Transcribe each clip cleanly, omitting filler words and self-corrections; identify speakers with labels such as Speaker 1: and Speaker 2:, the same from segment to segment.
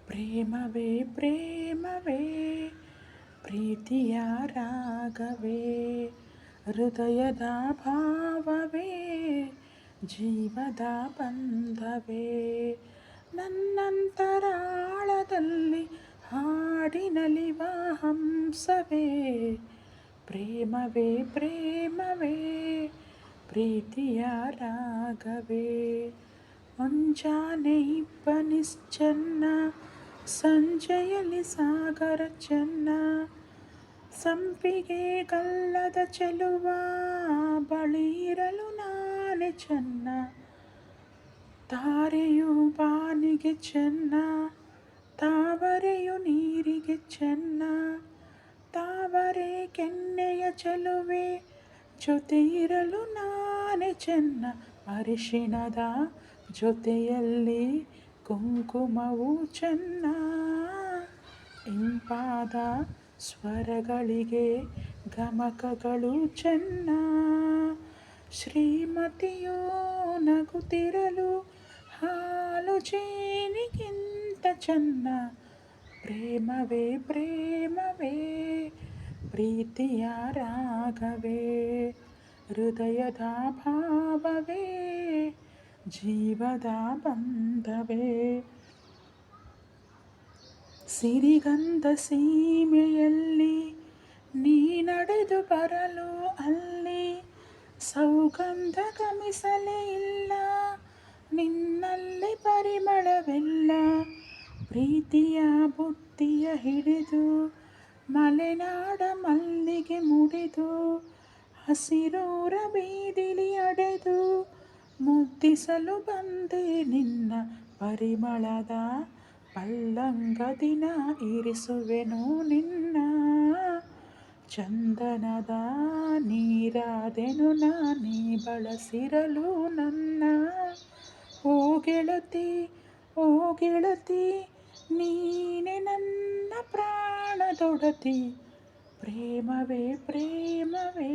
Speaker 1: ಪ್ರೇಮವೇ ಪ್ರೇಮವೇ ಪ್ರೀತಿಯ ರಾಗವೇ ಹೃದಯದ ಭಾವವೇ ಜೀವದ ಬಂಧವೇ ನನ್ನಂತರಾಳದಲ್ಲಿ ಹಾಡಿನಲಿವ ಹಂಸವೇ ಪ್ರೇಮವೇ ಪ್ರೇಮವೇ ಪ್ರೀತಿಯ ರಾಗವೇ ಮುಂಜಾನೆ ಇಬ್ಬ ನಿಶ್ಚನ್ನ ಸಂಜೆಯಲ್ಲಿ ಸಾಗರ ಚೆನ್ನ ಸಂಪಿಗೆ ಗಲ್ಲದ ಚೆಲುವ ಬಳಿಯಿರಲು ನಾನೇ ಚೆನ್ನ ತಾರೆಯು ಬಾನಿಗೆ ಚೆನ್ನ ತಾವರೆಯು ನೀರಿಗೆ ಚೆನ್ನ ತಾವರೆ ಕೆನ್ನೆಯ ಚೆಲುವೆ ಜೊತೆ ಇರಲು ನಾನೇ ಚೆನ್ನ ಅರಿಶಿಣದ ಜೊತೆಯಲ್ಲಿ ಕುಂಕುಮವು ಚೆನ್ನ ಇಂಪಾದ ಸ್ವರಗಳಿಗೆ ಗಮಕಗಳು ಚೆನ್ನ ಶ್ರೀಮತಿಯು ನಗುತ್ತಿರಲು ಹಾಲು ಜೇನಿಗಿಂತ ಚೆನ್ನ ಪ್ರೇಮವೇ ಪ್ರೇಮವೇ ಪ್ರೀತಿಯ ರಾಗವೇ ಹೃದಯದ ಭಾವವೇ ಜೀವದ ಬಂಧವೇ ಸಿರಿಗಂಧ ಸೀಮೆಯಲ್ಲಿ ನೀ ನಡೆದು ಬರಲು ಅಲ್ಲಿ ಸೌಗಂಧ ಗಮಿಸಲೇ ಇಲ್ಲ ನಿನ್ನಲ್ಲಿ ಪರಿಮಳವೆಲ್ಲ ಪ್ರೀತಿಯ ಬುತ್ತಿಯ ಹಿಡಿದು ಮಲೆನಾಡ ಮಲ್ಲಿಗೆ ಮುಡಿದು ಹಸಿರೂರ ಬೀದಿಲಿ ಅಡೆದು ಮುದ್ದಿಸಲು ಬಂದೆ ನಿನ್ನ ಪರಿಮಳದ ಪಲ್ಲಂಗದಿನ ಇರಿಸುವೆನು ನಿನ್ನ ಚಂದನದ ನೀರಾದೆನು ನೀ ಬಳಸಿರಲು ನನ್ನ ಓ ಗೆಳತಿ ಓ ಗೆಳತಿ ನೀನೆ ನನ್ನ ಪ್ರಾಣದೊಡತಿ ಪ್ರೇಮವೇ ಪ್ರೇಮವೇ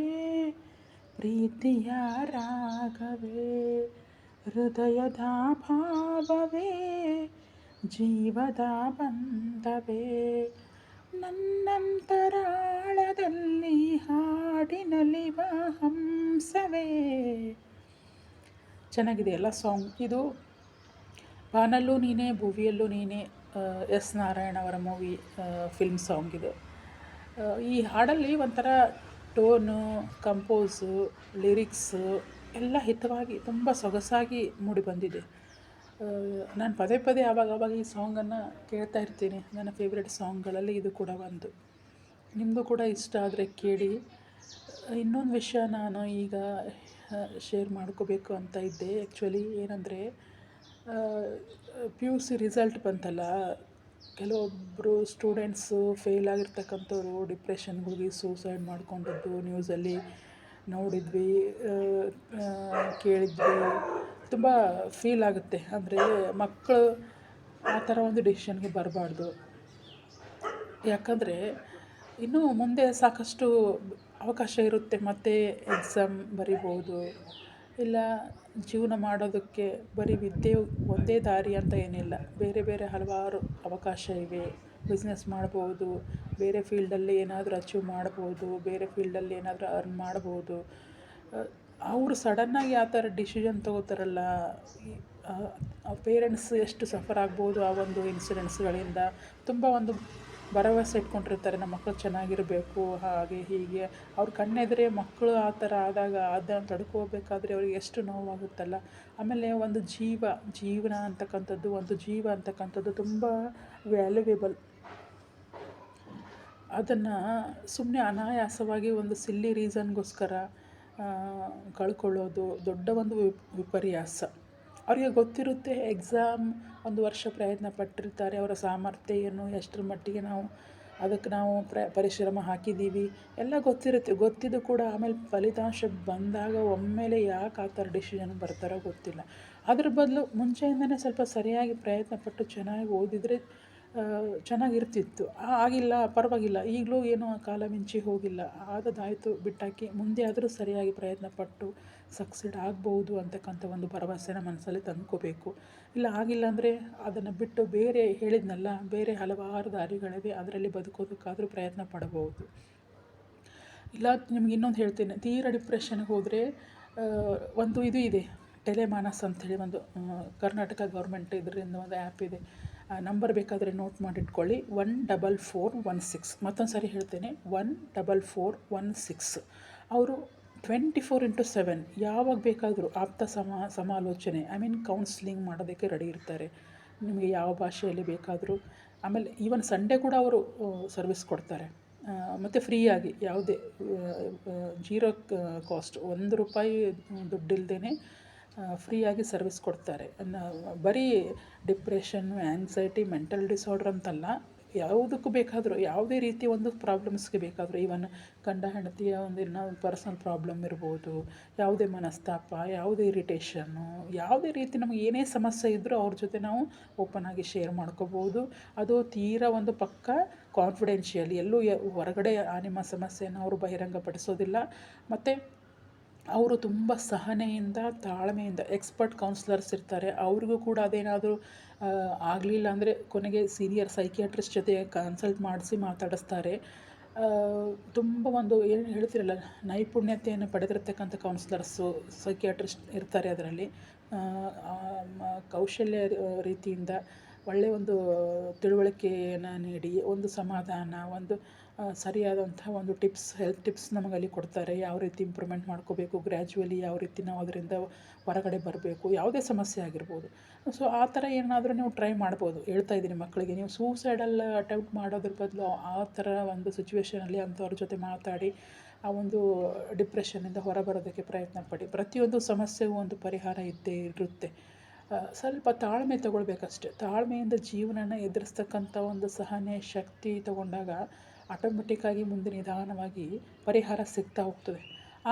Speaker 1: ಪ್ರೀತಿಯ ರಾಗವೇ ಹೃದಯದ ಭಾವವೇ ಜೀವದ ಬಂಧವೇ ನನ್ನಂತರಾಳದಲ್ಲಿ ಹಾಡಿನಲಿವ ಹಂಸವೇ. ಚೆನ್ನಾಗಿದೆ ಎಲ್ಲ ಸಾಂಗ್. ಇದು ಬಾನಲ್ಲೂ ನೀನೇ ಭುವಿಯಲ್ಲೂ ನೀನೇ, ಎಸ್ ನಾರಾಯಣ ಅವರ ಮೂವಿ ಫಿಲ್ಮ್ ಸಾಂಗ್ ಇದು. ಈ ಹಾಡಲ್ಲಿ ಒಂಥರ ಟೋನು, ಕಂಪೋಸು, ಲಿರಿಕ್ಸು ಎಲ್ಲ ಹಿತವಾಗಿ ತುಂಬ ಸೊಗಸಾಗಿ ಮೂಡಿಬಂದಿದೆ. ನಾನು ಪದೇ ಪದೇ ಆವಾಗ ಈ ಸಾಂಗನ್ನು ಕೇಳ್ತಾ ಇರ್ತೀನಿ. ನನ್ನ ಫೇವ್ರೆಟ್ ಸಾಂಗ್ಗಳಲ್ಲಿ ಇದು ಕೂಡ ಒಂದು. ನಿಮ್ಮದು ಕೂಡ ಇಷ್ಟ ಆದರೆ ಕೇಳಿ. ಇನ್ನೊಂದು ವಿಷಯ ನಾನು ಈಗ ಶೇರ್ ಮಾಡ್ಕೋಬೇಕು ಅಂತ ಇದ್ದೆ. ಆ್ಯಕ್ಚುಲಿ ಏನಂದರೆ, ಪಿ ಯು ಸಿ ರಿಸಲ್ಟ್ ಬಂತಲ್ಲ, ಕೆಲವೊಬ್ಬರು ಸ್ಟೂಡೆಂಟ್ಸು ಫೇಲ್ ಆಗಿರ್ತಕ್ಕಂಥವ್ರು ಡಿಪ್ರೆಷನ್ಗೆ ಹೋಗಿ ಸೂಸೈಡ್ ಮಾಡ್ಕೊಂಡದ್ದು ನ್ಯೂಸಲ್ಲಿ ನೋಡಿದ್ವಿ, ಕೇಳಿದ್ವಿ. ತುಂಬ ಫೀಲ್ ಆಗುತ್ತೆ. ಅಂದರೆ ಮಕ್ಕಳು ಆ ಥರ ಒಂದು ಡಿಸಿಷನ್ಗೆ ಬರಬಾರ್ದು. ಯಾಕಂದರೆ ಇನ್ನೂ ಮುಂದೆ ಸಾಕಷ್ಟು ಅವಕಾಶ ಇರುತ್ತೆ. ಮತ್ತೆ ಎಕ್ಸಾಮ್ ಬರಿಬೋದು, ಇಲ್ಲ ಜೀವನ ಮಾಡೋದಕ್ಕೆ ಬರೀ ವಿದ್ಯೆ ಒಂದೇ ದಾರಿ ಅಂತ ಏನಿಲ್ಲ. ಬೇರೆ ಬೇರೆ ಹಲವಾರು ಅವಕಾಶ ಇವೆ. ಬಿಸ್ನೆಸ್ ಮಾಡ್ಬೋದು, ಬೇರೆ ಫೀಲ್ಡಲ್ಲಿ ಏನಾದರೂ ಅಚೀವ್ ಮಾಡ್ಬೋದು, ಬೇರೆ ಫೀಲ್ಡಲ್ಲಿ ಏನಾದರೂ ಅರ್ನ್ ಮಾಡ್ಬೋದು. ಅವರು ಸಡನ್ನಾಗಿ ಆ ಥರ ಡಿಸಿಷನ್ ತೊಗೋತಾರಲ್ಲ, ಪೇರೆಂಟ್ಸ್ ಎಷ್ಟು ಸಫರ್ ಆಗ್ಬೋದು ಆ ಒಂದು ಇನ್ಸಿಡೆಂಟ್ಸ್ಗಳಿಂದ. ತುಂಬ ಒಂದು ಭರವಸೆ ಇಟ್ಕೊಂಡಿರ್ತಾರೆ, ನಮ್ಮ ಮಕ್ಕಳು ಚೆನ್ನಾಗಿರಬೇಕು, ಹಾಗೆ ಹೀಗೆ. ಅವ್ರ ಕಣ್ಣೆದುರೇ ಮಕ್ಕಳು ಆ ಥರ ಆದಾಗ ಅದನ್ನು ತಡ್ಕೋಬೇಕಾದ್ರೆ ಅವ್ರಿಗೆ ಎಷ್ಟು ನೋವಾಗುತ್ತಲ್ಲ. ಆಮೇಲೆ ಒಂದು ಜೀವನ ಅಂತಕ್ಕಂಥದ್ದು, ಒಂದು ಜೀವ ಅಂತಕ್ಕಂಥದ್ದು ತುಂಬ ವ್ಯಾಲ್ಯುವೇಬಲ್. ಅದನ್ನು ಸುಮ್ಮನೆ ಅನಾಯಾಸವಾಗಿ ಒಂದು ಸಿಲ್ಲಿ ರೀಸನ್ಗೋಸ್ಕರ ಕಳ್ಕೊಳ್ಳೋದು ದೊಡ್ಡ ಒಂದು ವಿಪರ್ಯಾಸ. ಅವರಿಗೆ ಗೊತ್ತಿರುತ್ತೆ, ಎಕ್ಸಾಮ್ 1 ವರ್ಷ ಪ್ರಯತ್ನ ಪಟ್ಟಿರ್ತಾರೆ, ಅವರ ಸಾಮರ್ಥ್ಯ ಏನು, ಎಷ್ಟರ ಮಟ್ಟಿಗೆ ಅದಕ್ಕೆ ನಾವು ಪರಿಶ್ರಮ ಹಾಕಿದ್ದೀವಿ ಎಲ್ಲ ಗೊತ್ತಿರುತ್ತೆ. ಗೊತ್ತಿದ್ದು ಕೂಡ ಆಮೇಲೆ ಫಲಿತಾಂಶ ಬಂದಾಗ ಒಮ್ಮೆಲೆ ಯಾಕೆ ಆ ಥರ ಡಿಸಿಷನ್ ಬರ್ತಾರೋ ಗೊತ್ತಿಲ್ಲ. ಅದ್ರ ಬದಲು ಮುಂಚೆಯಿಂದನೇ ಸ್ವಲ್ಪ ಸರಿಯಾಗಿ ಪ್ರಯತ್ನ ಪಟ್ಟು ಚೆನ್ನಾಗಿ ಓದಿದರೆ ಚೆನ್ನಾಗಿರ್ತಿತ್ತು. ಆಗಿಲ್ಲ, ಪರವಾಗಿಲ್ಲ, ಈಗಲೂ ಏನೂ ಕಾಲ ಮಿಂಚಿ ಹೋಗಿಲ್ಲ, ಆದದ್ದಾಯಿತು ಬಿಟ್ಟಾಕಿ ಮುಂದೆ ಆದರೂ ಸರಿಯಾಗಿ ಪ್ರಯತ್ನ ಪಟ್ಟು ಸಕ್ಸೀಡ್ ಆಗ್ಬೋದು ಅಂತಕ್ಕಂಥ ಒಂದು ಭರವಸೆನ ಮನಸ್ಸಲ್ಲಿ ತಂದ್ಕೋಬೇಕು. ಇಲ್ಲ ಆಗಿಲ್ಲ ಅಂದರೆ ಅದನ್ನು ಬಿಟ್ಟು ಬೇರೆ ಹೇಳಿದ್ನಲ್ಲ, ಬೇರೆ ಹಲವಾರು ದಾರಿಗಳಿವೆ, ಅದರಲ್ಲಿ ಬದುಕೋದಕ್ಕಾದರೂ ಪ್ರಯತ್ನ ಪಡಬಹುದು. ಇಲ್ಲ ನಿಮ್ಗೆ ಇನ್ನೊಂದು ಹೇಳ್ತೀನಿ, ತೀರಾ ಡಿಪ್ರೆಷನ್ಗೆ ಹೋದರೆ ಒಂದು ಇದು ಇದೆ, ಟೆಲೆಮಾನಸ್ ಅಂಥೇಳಿ ಒಂದು ಕರ್ನಾಟಕ ಗೌರ್ಮೆಂಟ್ ಇದರಿಂದ ಒಂದು ಆ್ಯಪ್ ಇದೆ. ನಂಬರ್ ಬೇಕಾದರೆ ನೋಟ್ ಮಾಡಿಟ್ಕೊಳ್ಳಿ, 14416. ಮತ್ತೊಂದು ಸಾರಿ ಹೇಳ್ತೇನೆ, 14416. ಅವರು 24x7 ಯಾವಾಗ ಬೇಕಾದರೂ ಆಪ್ತ ಸಮಾಲೋಚನೆ ಕೌನ್ಸ್ಲಿಂಗ್ ಮಾಡೋದಕ್ಕೆ ರೆಡಿ ಇರ್ತಾರೆ. ನಿಮಗೆ ಯಾವ ಭಾಷೆಯಲ್ಲಿ ಬೇಕಾದರೂ. ಆಮೇಲೆ ಈವನ್ ಸಂಡೇ ಕೂಡ ಅವರು ಸರ್ವಿಸ್ ಕೊಡ್ತಾರೆ, ಮತ್ತು ಫ್ರೀಯಾಗಿ, ಯಾವುದೇ ಜೀರೋ ಕಾಸ್ಟ್, ₹1 ದುಡ್ಡಿಲ್ಲದೇ ಫ್ರೀಯಾಗಿ ಸರ್ವಿಸ್ ಕೊಡ್ತಾರೆ. ಬರೀ ಡಿಪ್ರೆಷನ್ನು, ಆ್ಯಂಗ್ಸೈಟಿ, ಮೆಂಟಲ್ ಡಿಸಾರ್ಡರ್ ಅಂತಲ್ಲ, ಯಾವುದಕ್ಕೂ ಬೇಕಾದರೂ, ಯಾವುದೇ ರೀತಿಯ ಒಂದು ಪ್ರಾಬ್ಲಮ್ಸ್ಗೆ ಬೇಕಾದರೂ, ಈವನ್ ಗಂಡ ಹೆಂಡತಿಯ ಒಂದು ಇನ್ನೊಂದು ಪರ್ಸನಲ್ ಪ್ರಾಬ್ಲಮ್ ಇರ್ಬೋದು, ಯಾವುದೇ ಮನಸ್ತಾಪ, ಯಾವುದೇ ಇರಿಟೇಷನ್ನು, ಯಾವುದೇ ರೀತಿ ನಮಗೆ ಏನೇ ಸಮಸ್ಯೆ ಇದ್ದರೂ ಅವ್ರ ಜೊತೆ ನಾವು ಓಪನ್ ಆಗಿ ಶೇರ್ ಮಾಡ್ಕೋಬೋದು. ಅದು ತೀರಾ ಒಂದು ಪಕ್ಕ ಕಾನ್ಫಿಡೆನ್ಷಿಯಲ್, ಎಲ್ಲೂ ಹೊರಗಡೆ ನಿಮ್ಮ ಸಮಸ್ಯೆಯನ್ನು ಅವರು ಬಹಿರಂಗಪಡಿಸೋದಿಲ್ಲ. ಮತ್ತು ಅವರು ತುಂಬ ಸಹನೆಯಿಂದ, ತಾಳ್ಮೆಯಿಂದ, ಎಕ್ಸ್ಪರ್ಟ್ ಕೌನ್ಸ್ಲರ್ಸ್ ಇರ್ತಾರೆ, ಅವ್ರಿಗೂ ಕೂಡ ಅದೇನಾದರೂ ಆಗಲಿಲ್ಲ ಅಂದರೆ ಕೊನೆಗೆ ಸೀನಿಯರ್ ಸೈಕಿಯಾಟ್ರಿಸ್ಟ್ ಜೊತೆ ಕನ್ಸಲ್ಟ್ ಮಾಡಿಸಿ ಮಾತಾಡಿಸ್ತಾರೆ. ತುಂಬ ಒಂದು ಏನು ಹೇಳ್ತಿರಲ್ಲ, ನೈಪುಣ್ಯತೆಯನ್ನು ಪಡೆದಿರ್ತಕ್ಕಂಥ ಕೌನ್ಸ್ಲರ್ಸು, ಸೈಕಿಯಾಟ್ರಿಸ್ಟ್ ಇರ್ತಾರೆ ಅದರಲ್ಲಿ. ಕೌಶಲ್ಯ ರೀತಿಯಿಂದ ಒಳ್ಳೆಯ ಒಂದು ತಿಳುವಳಿಕೆಯನ್ನು ನೀಡಿ, ಒಂದು ಸಮಾಧಾನ, ಒಂದು ಸರಿಯಾದಂಥ ಒಂದು ಹೆಲ್ತ್ ಟಿಪ್ಸ್ ನಮಗಲ್ಲಿ ಕೊಡ್ತಾರೆ. ಯಾವ ರೀತಿ ಇಂಪ್ರೂವ್ಮೆಂಟ್ ಮಾಡ್ಕೋಬೇಕು, ಗ್ರ್ಯಾಜುವಲಿ ಯಾವ ರೀತಿ ನಾವು ಅದರಿಂದ ಹೊರಗಡೆ ಬರಬೇಕು, ಯಾವುದೇ ಸಮಸ್ಯೆ ಆಗಿರ್ಬೋದು. ಸೊ ಆ ಥರ ಏನಾದರೂ ನೀವು ಟ್ರೈ ಮಾಡ್ಬೋದು. ಹೇಳ್ತಾ ಇದ್ದೀನಿ ಮಕ್ಕಳಿಗೆ, ನೀವು ಸೂಸೈಡಲ್ ಅಟೆಂಪ್ಟ್ ಮಾಡೋದ್ರ ಬದಲು ಆ ಥರ ಒಂದು ಸಿಚುವೇಷನಲ್ಲಿ ಅಂಥವ್ರ ಜೊತೆ ಮಾತಾಡಿ ಆ ಒಂದು ಡಿಪ್ರೆಷನ್ನಿಂದ ಹೊರಬರೋದಕ್ಕೆ ಪ್ರಯತ್ನ ಪಡಿ. ಪ್ರತಿಯೊಂದು ಸಮಸ್ಯೆಗೂ ಒಂದು ಪರಿಹಾರ ಇದ್ದೇ ಇರುತ್ತೆ. ಸ್ವಲ್ಪ ತಾಳ್ಮೆ ತೊಗೊಳ್ಬೇಕಷ್ಟೆ. ತಾಳ್ಮೆಯಿಂದ ಜೀವನನ ಎದುರಿಸ್ತಕ್ಕಂಥ ಒಂದು ಸಹನೆ ಶಕ್ತಿ ತೊಗೊಂಡಾಗ ಆಟೋಮೆಟಿಕ್ಕಾಗಿ ಮುಂದೆ ನಿಧಾನವಾಗಿ ಪರಿಹಾರ ಸಿಗ್ತಾ ಹೋಗ್ತದೆ.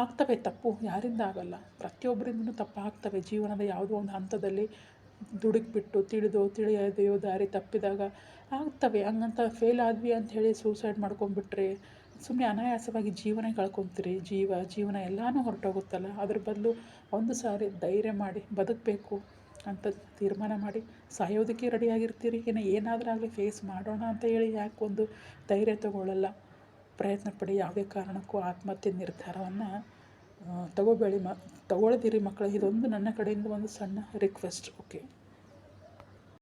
Speaker 1: ಆಗ್ತವೆ ತಪ್ಪು, ಯಾರಿಂದ ಆಗಲ್ಲ, ಪ್ರತಿಯೊಬ್ಬರಿಂದನೂ ತಪ್ಪು ಆಗ್ತವೆ. ಜೀವನದ ಯಾವುದೋ ಒಂದು ಹಂತದಲ್ಲಿ ದುಡುಕ್ಬಿಟ್ಟು ತಿಳಿಯದೆಯೋ ದಾರಿ ತಪ್ಪಿದಾಗ ಆಗ್ತವೆ. ಹಂಗಂತ ಫೇಲ್ ಆದ್ವಿ ಅಂಥೇಳಿ ಸೂಸೈಡ್ ಮಾಡ್ಕೊಂಡ್ಬಿಟ್ರೆ ಸುಮ್ಮನೆ ಅನಾಯಾಸವಾಗಿ ಜೀವನ ಕಳ್ಕೊತೀರಿ. ಜೀವನ ಎಲ್ಲನೂ ಹೊರಟೋಗುತ್ತಲ್ಲ. ಅದ್ರ ಬದಲು ಒಂದು ಸಾರಿ ಧೈರ್ಯ ಮಾಡಿ ಬದುಕಬೇಕು ಅಂತ ತೀರ್ಮಾನ ಮಾಡಿ ಸಾಯೋದಕ್ಕೆ ರೆಡಿಯಾಗಿರ್ತೀರಿ. ಏನಾದರೂ ಆಗಲಿ ಫೇಸ್ ಮಾಡೋಣ ಅಂತ ಹೇಳಿ ಯಾಕೆ ಒಂದು ಧೈರ್ಯ ತಗೊಳ್ಳಲ್ಲ. ಪ್ರಯತ್ನ ಪಡಿ. ಯಾವುದೇ ಕಾರಣಕ್ಕೂ ಆತ್ಮಹತ್ಯೆ ನಿರ್ಧಾರವನ್ನು ತಗೊಳ್ದಿರಿ ಮಕ್ಕಳು. ಇದೊಂದು ನನ್ನ ಕಡೆಯಿಂದ ಒಂದು ಸಣ್ಣ ರಿಕ್ವೆಸ್ಟ್. ಓಕೆ.